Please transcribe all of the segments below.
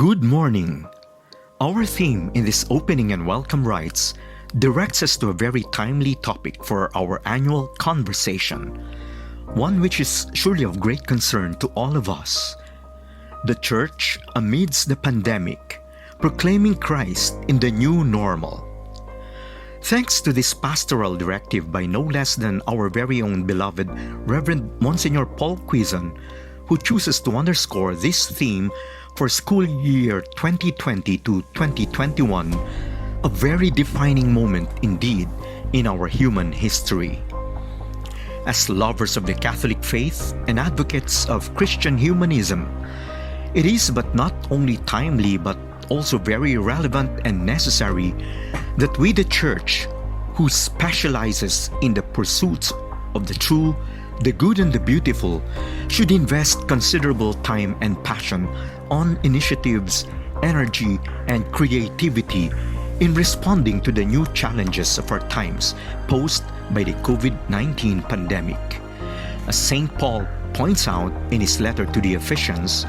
Good morning. Our theme in this opening and welcome rites directs us to a very timely topic for our annual conversation, one which is surely of great concern to all of us. The Church amidst the pandemic, proclaiming Christ in the new normal. Thanks to this pastoral directive by no less than our very own beloved Reverend Monsignor Paul Quizon, who chooses to underscore this theme for school year 2020 to 2021, a very defining moment indeed in our human history. As lovers of the Catholic faith and advocates of Christian humanism, it is but not only timely but also very relevant and necessary that we, the Church, who specializes in the pursuits of the true, the good and the beautiful, should invest considerable time and passion on initiatives, energy, and creativity in responding to the new challenges of our times posed by the COVID-19 pandemic. As St. Paul points out in his letter to the Ephesians,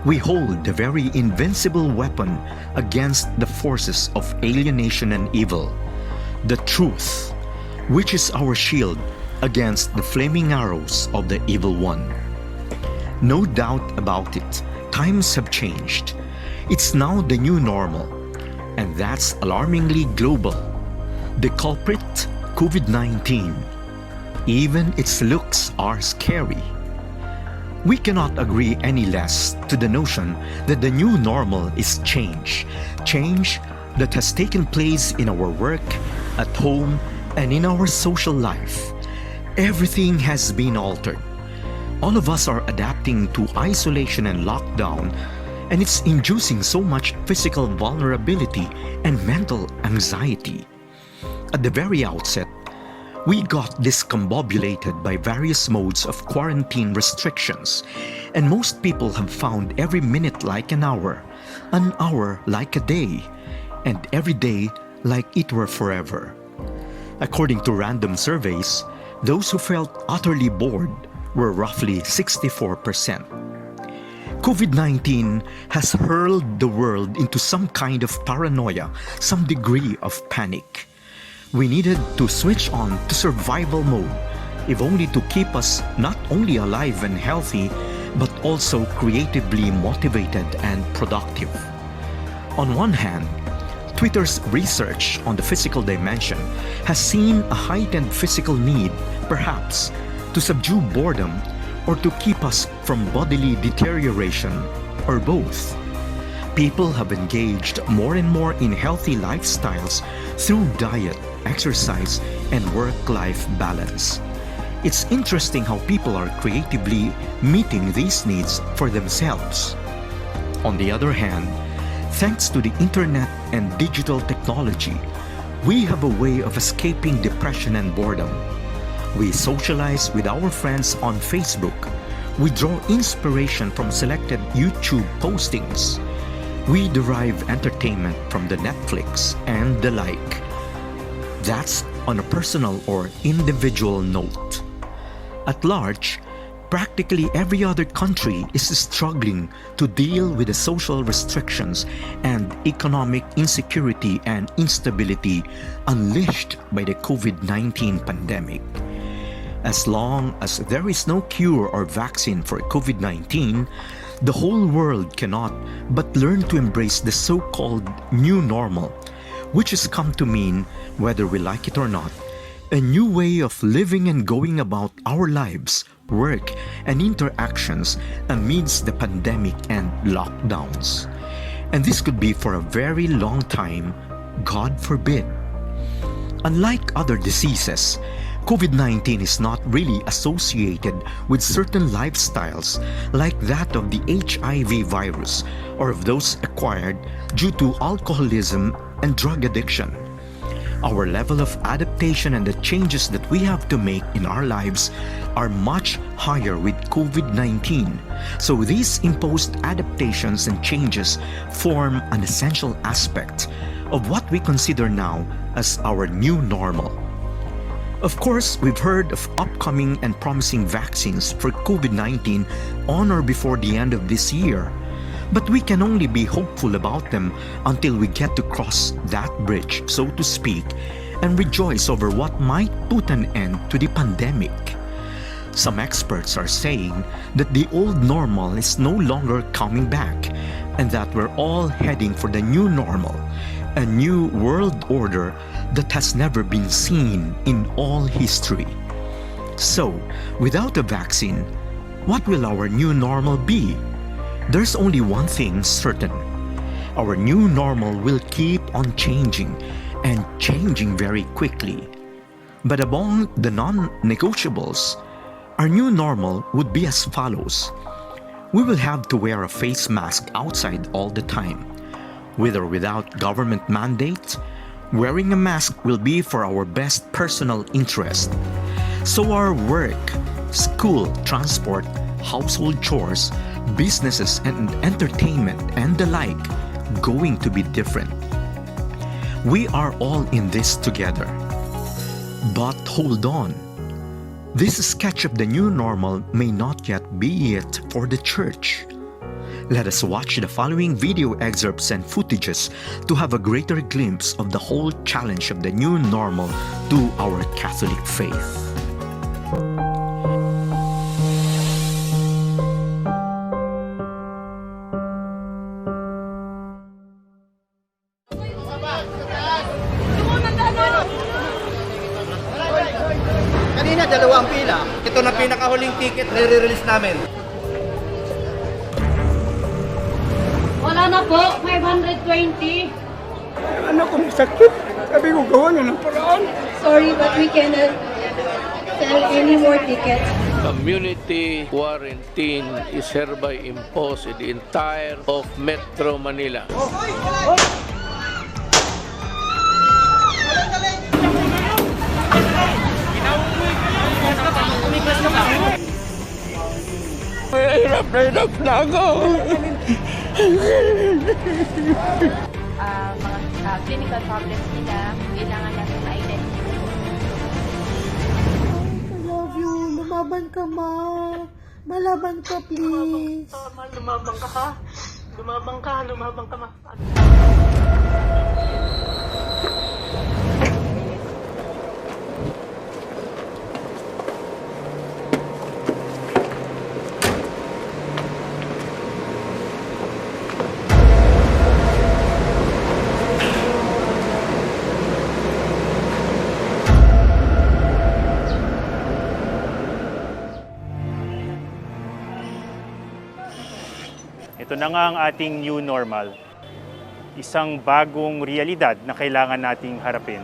we hold the very invincible weapon against the forces of alienation and evil, the truth, which is our shield against the flaming arrows of the evil one. No doubt about it, times have changed. It's now the new normal, and that's alarmingly global. The culprit, COVID-19. Even its looks are scary. We cannot agree any less to the notion that the new normal is change that has taken place in our work, at home, and in our social life. Everything has been altered. All of us are adapting to isolation and lockdown, and it's inducing so much physical vulnerability and mental anxiety. At the very outset, we got discombobulated by various modes of quarantine restrictions, and most people have found every minute like an hour like a day, and every day like it were forever. According to random surveys, those who felt utterly bored were roughly 64%. COVID-19 has hurled the world into some kind of paranoia, some degree of panic. We needed to switch on to survival mode, if only to keep us not only alive and healthy, but also creatively motivated and productive. On one hand, Twitter's research on the physical dimension has seen a heightened physical need, perhaps, to subdue boredom or to keep us from bodily deterioration, or both. People have engaged more and more in healthy lifestyles through diet, exercise, and work-life balance. It's interesting how people are creatively meeting these needs for themselves. On the other hand, thanks to the internet and digital technology, we have a way of escaping depression and boredom. We socialize with our friends on Facebook. We draw inspiration from selected YouTube postings. We derive entertainment from the Netflix and the like. That's on a personal or individual note. At large, practically every other country is struggling to deal with the social restrictions and economic insecurity and instability unleashed by the COVID-19 pandemic. As long as there is no cure or vaccine for COVID-19, the whole world cannot but learn to embrace the so-called new normal, which has come to mean, whether we like it or not, a new way of living and going about our lives, work, and interactions amidst the pandemic and lockdowns. And this could be for a very long time, God forbid. Unlike other diseases, COVID-19 is not really associated with certain lifestyles like that of the HIV virus or of those acquired due to alcoholism and drug addiction. Our level of adaptation and the changes that we have to make in our lives are much higher with COVID-19. So these imposed adaptations and changes form an essential aspect of what we consider now as our new normal. Of course, we've heard of upcoming and promising vaccines for COVID-19 on or before the end of this year. But we can only be hopeful about them until we get to cross that bridge, so to speak, and rejoice over what might put an end to the pandemic. Some experts are saying that the old normal is no longer coming back and that we're all heading for the new normal, a new world order that has never been seen in all history. So, without a vaccine, what will our new normal be? There's only one thing certain. Our new normal will keep on changing and changing very quickly. But among the non-negotiables, our new normal would be as follows. We will have to wear a face mask outside all the time. With or without government mandate, wearing a mask will be for our best personal interest. So our work, school, transport, household chores, businesses and entertainment and the like going to be different. We are all in this together. But hold on. This sketch of the new normal may not yet be it for the church. Let us watch the following video excerpts and footages to have a greater glimpse of the whole challenge of the new normal to our Catholic faith. Kanina dalawang pila. Ito na pinakahuling ticket na i-release namin. Wala na po, 520. Anak ko masakit. Sabi ko, gawa na ng paraan. Sorry, but we cannot sell any more tickets. Community quarantine is hereby imposed in the entire of Metro Manila. Hirap na ako. Mga clinical problems nila, kailangan natin ma-identify. I love you. Lumaban ka, ma. Malaban ka, please. Lumabang ka ha? Lumabang ka, ma. Ito na nga ang ating new normal. Isang bagong realidad na kailangan nating harapin.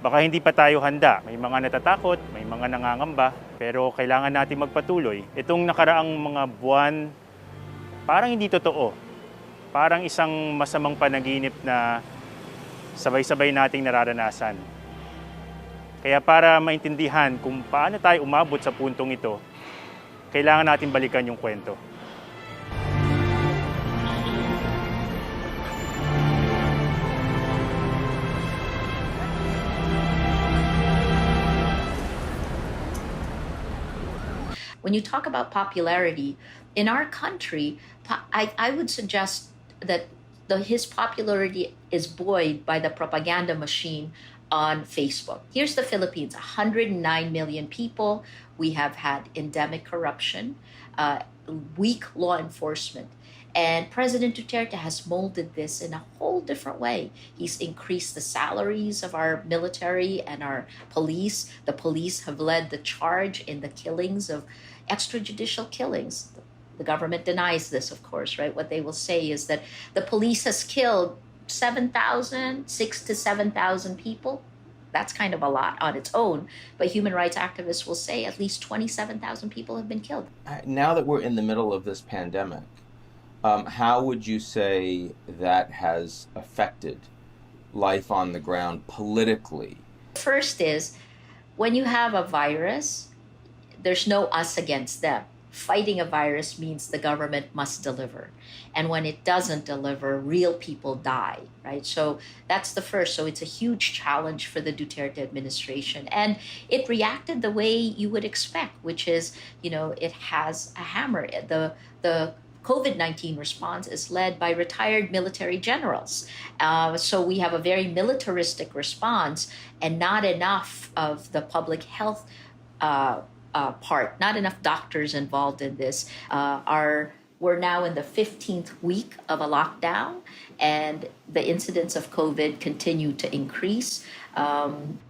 Baka hindi pa tayo handa. May mga natatakot, may mga nangangamba, pero kailangan nating magpatuloy. Itong nakaraang mga buwan, parang hindi totoo. Parang isang masamang panaginip na sabay-sabay nating nararanasan. Kaya para maintindihan kung paano tayo umabot sa puntong ito, kailangan natin balikan yung kwento. When you talk about popularity, in our country, I would suggest that his popularity is buoyed by the propaganda machine on Facebook. Here's the Philippines, 109 million people. We have had endemic corruption, weak law enforcement. And President Duterte has molded this in a whole different way. He's increased the salaries of our military and our police. The police have led the charge in the killings of extrajudicial killings. The government denies this, of course, right? What they will say is that the police has killed 6,000 to 7,000 people. That's kind of a lot on its own. But human rights activists will say at least 27,000 people have been killed. Now that we're in the middle of this pandemic, how would you say that has affected life on the ground politically? First is, when you have a virus, there's no us against them. Fighting a virus means the government must deliver. And when it doesn't deliver, real people die, right? So that's the first. So it's a huge challenge for the Duterte administration. And it reacted the way you would expect, which is, it has a hammer. The COVID-19 response is led by retired military generals. So we have a very militaristic response and not enough of the public health part, not enough doctors involved in this. We're now in the 15th week of a lockdown, and the incidence of COVID continue to increase.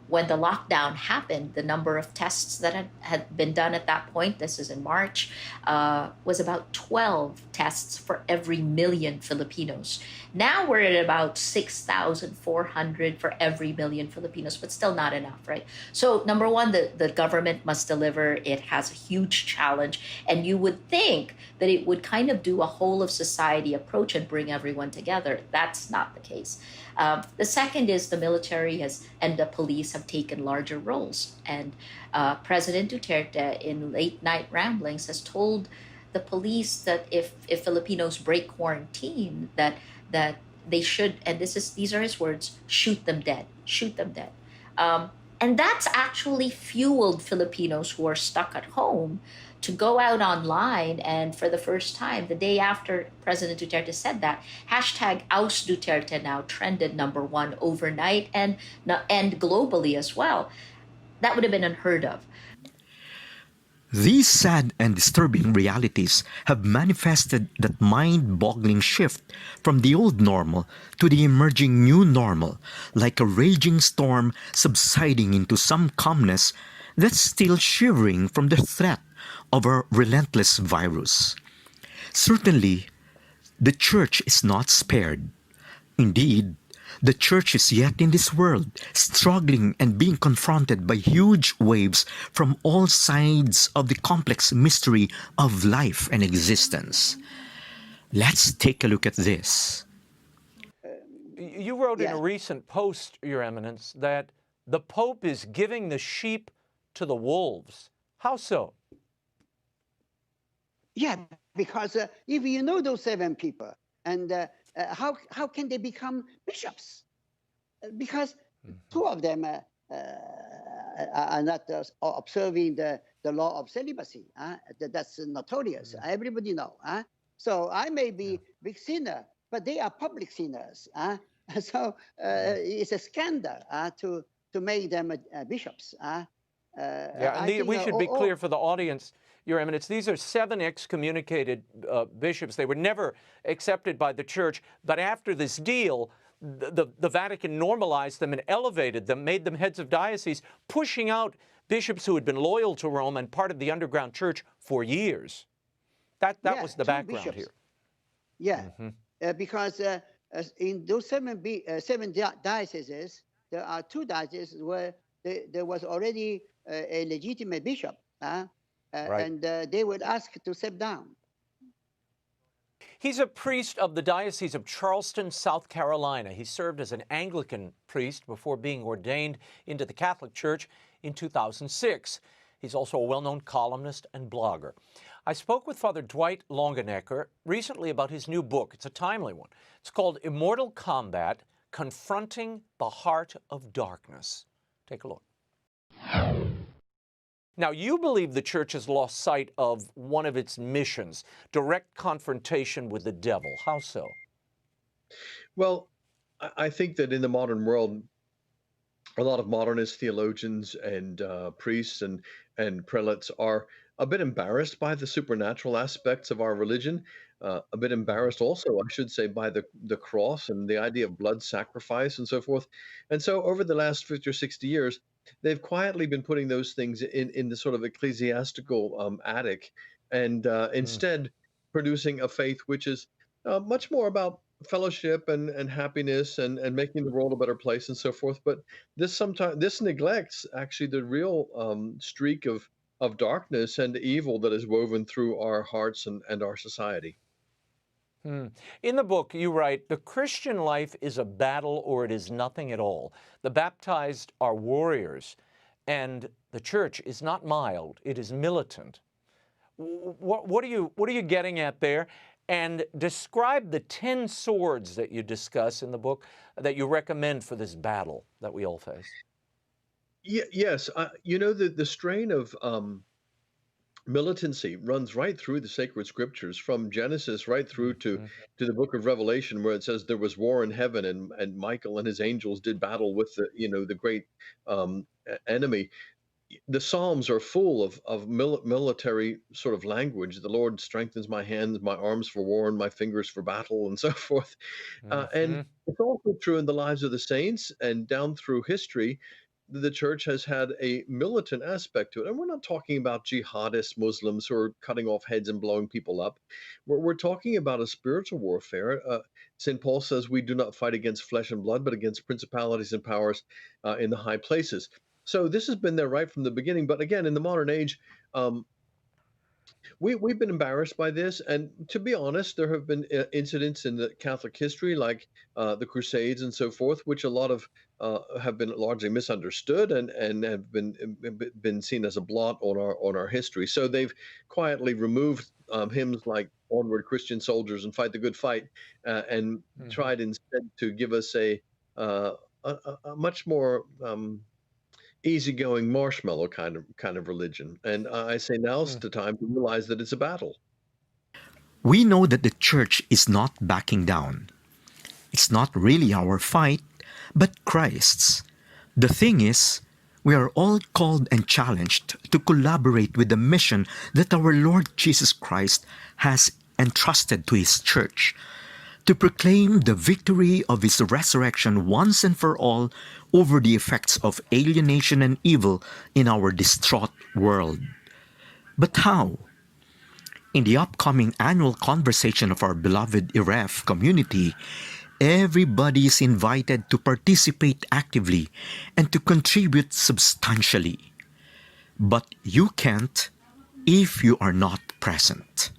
When the lockdown happened, the number of tests that had been done at that point, this is in March, was about 12 tests for every million Filipinos. Now we're at about 6,400 for every million Filipinos, but still not enough, right? So number one, the government must deliver. It has a huge challenge, and you would think that it would kind of do a whole of society approach and bring everyone together. That's not the case. The second is the military and the police have taken larger roles. And President Duterte, in late night ramblings, has told the police that if Filipinos break quarantine, that they should, and these are his words, shoot them dead. And that's actually fueled Filipinos who are stuck at home to go out online, and for the first time, the day after President Duterte said that, hashtag Oust Duterte now trended #1 overnight and globally as well. That would have been unheard of. These sad and disturbing realities have manifested that mind-boggling shift from the old normal to the emerging new normal, like a raging storm subsiding into some calmness that's still shivering from the threat of a relentless virus. Certainly, the Church is not spared. Indeed, the Church is yet in this world, struggling and being confronted by huge waves from all sides of the complex mystery of life and existence. Let's take a look at this. You wrote in a recent post, Your Eminence, that the Pope is giving the sheep to the wolves. How so? Yeah, because if you know those 7 people, and how can they become bishops? Because 2 of them are not observing the law of celibacy. That's notorious. Everybody know. So I may be big sinner, but they are public sinners. So it's a scandal to make them bishops. We should be clear for the audience, Your Eminence. These are 7 excommunicated bishops. They were never accepted by the Church, but after this deal, the Vatican normalized them and elevated them, made them heads of diocese, pushing out bishops who had been loyal to Rome and part of the underground church for years. That was the background bishops here. Yeah, because in those 7 dioceses, there are 2 dioceses where there was already a legitimate bishop, and they would ask to step down. He's a priest of the Diocese of Charleston, South Carolina. He served as an Anglican priest before being ordained into the Catholic Church in 2006. He's also a well-known columnist and blogger. I spoke with Father Dwight Longenecker recently about his new book. It's a timely one. It's called Immortal Combat: Confronting the Heart of Darkness. Take a look. Now, you believe the Church has lost sight of one of its missions, direct confrontation with the devil. How so? Well, I think that in the modern world, a lot of modernist theologians and priests and prelates are a bit embarrassed by the supernatural aspects of our religion, a bit embarrassed also, I should say, by the cross and the idea of blood sacrifice and so forth. And so over the last 50 or 60 years, they've quietly been putting those things in the sort of ecclesiastical attic, and instead producing a faith which is much more about fellowship and happiness and making the world a better place and so forth. But this neglects actually the real streak of darkness and evil that is woven through our hearts and our society. In the book, you write, the Christian life is a battle or it is nothing at all. The baptized are warriors, and the Church is not mild, it is militant. What are you getting at there? And describe the 10 swords that you discuss in the book that you recommend for this battle that we all face. Yes, you know, the strain of militancy runs right through the sacred scriptures, from Genesis right through to the book of Revelation, where it says there was war in heaven, and Michael and his angels did battle with the great enemy. The Psalms are full of military sort of language. The Lord strengthens my hands, my arms for war, and my fingers for battle, and so forth. And it's also true in the lives of the saints, and down through history, the church has had a militant aspect to it. And we're not talking about jihadist Muslims who are cutting off heads and blowing people up. We're talking about a spiritual warfare. St. Paul says we do not fight against flesh and blood, but against principalities and powers in the high places. So this has been there right from the beginning. But again, in the modern age, we've been embarrassed by this. And to be honest, there have been incidents in the Catholic history, like the Crusades and so forth, which a lot of have been largely misunderstood and have been seen as a blot on our history. So they've quietly removed hymns like "Onward, Christian Soldiers" and "Fight the Good Fight," and tried instead to give us a much more easygoing marshmallow kind of religion. And I say now's the time to realize that it's a battle. We know that the church is not backing down. It's not really our fight, but Christ's. The thing is, we are all called and challenged to collaborate with the mission that our Lord Jesus Christ has entrusted to His church, to proclaim the victory of His resurrection once and for all over the effects of alienation and evil in our distraught world. But how? In the upcoming annual conversation of our beloved IIREF community, everybody is invited to participate actively and to contribute substantially. But you can't if you are not present.